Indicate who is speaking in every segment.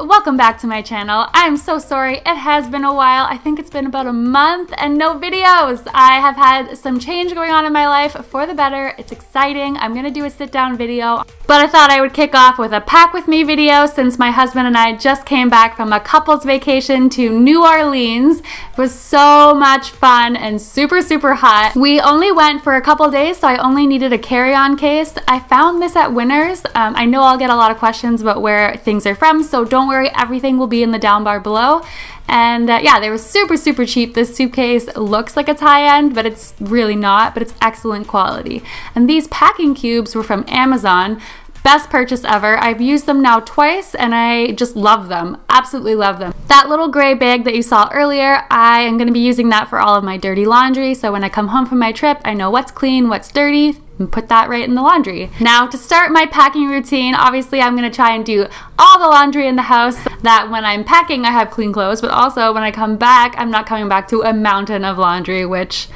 Speaker 1: welcome back to my channel. I'm so sorry, it has been a while. I think it's been about a month and no videos. I have had some change going on in my life for the better. It's exciting. I'm gonna do a sit down video, but I thought I would kick off with a pack with me video since my husband and I just came back from a couple's vacation to New Orleans. It was so much fun and super hot. We only went for a couple days, so I only needed a carry-on case. I found this at Winners. I know I'll get a lot of questions about where things are from, so don't worry, everything will be in the down bar below. And yeah, they were super cheap. This suitcase looks like it's high-end, but it's really not, but it's excellent quality. And these packing cubes were from Amazon. Best purchase ever. I've used them now twice and I just love them. Absolutely love them. That little gray bag that you saw earlier, I am going to be using that for all of my dirty laundry. So when I come home from my trip, I know what's clean, what's dirty, and put that right in the laundry. Now to start my packing routine, obviously I'm going to try and do all the laundry in the house, that when I'm packing I have clean clothes, but also when I come back, I'm not coming back to a mountain of laundry, which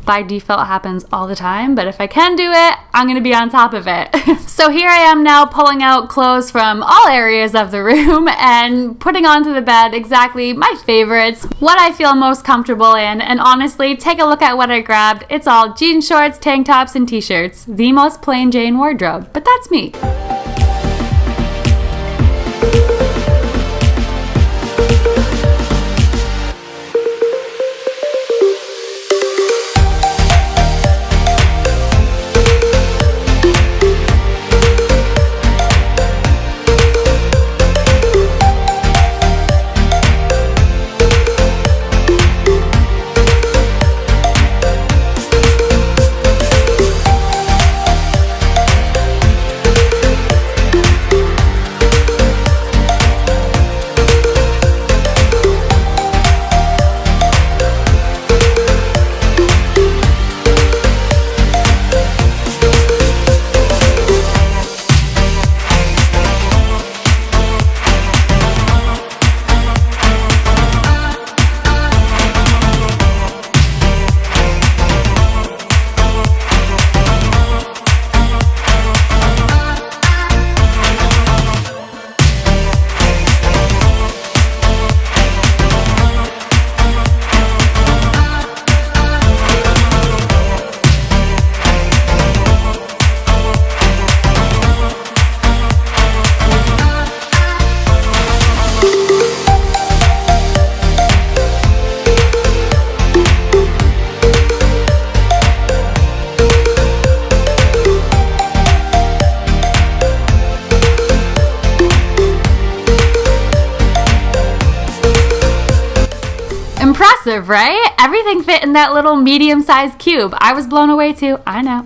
Speaker 1: by default happens all the time, but if I can do it, I'm gonna be on top of it. So here I am now pulling out clothes from all areas of the room and putting onto the bed exactly my favorites, what I feel most comfortable in, and honestly, take a look at what I grabbed. It's all jean shorts, tank tops, and t-shirts. The most plain Jane wardrobe, but that's me. Impressive, right? Everything fit in that little medium-sized cube. I was blown away too, I know.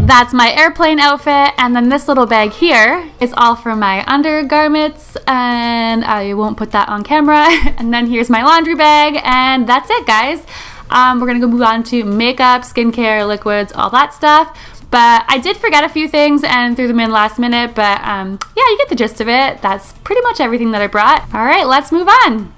Speaker 1: That's my airplane outfit, and then this little bag here is all for my undergarments, and I won't put that on camera. And then here's my laundry bag, and that's it, guys. We're gonna go move on to makeup, skincare, liquids, all that stuff. But I did forget a few things and threw them in last minute, but yeah, you get the gist of it. That's pretty much everything that I brought. All right, let's move on.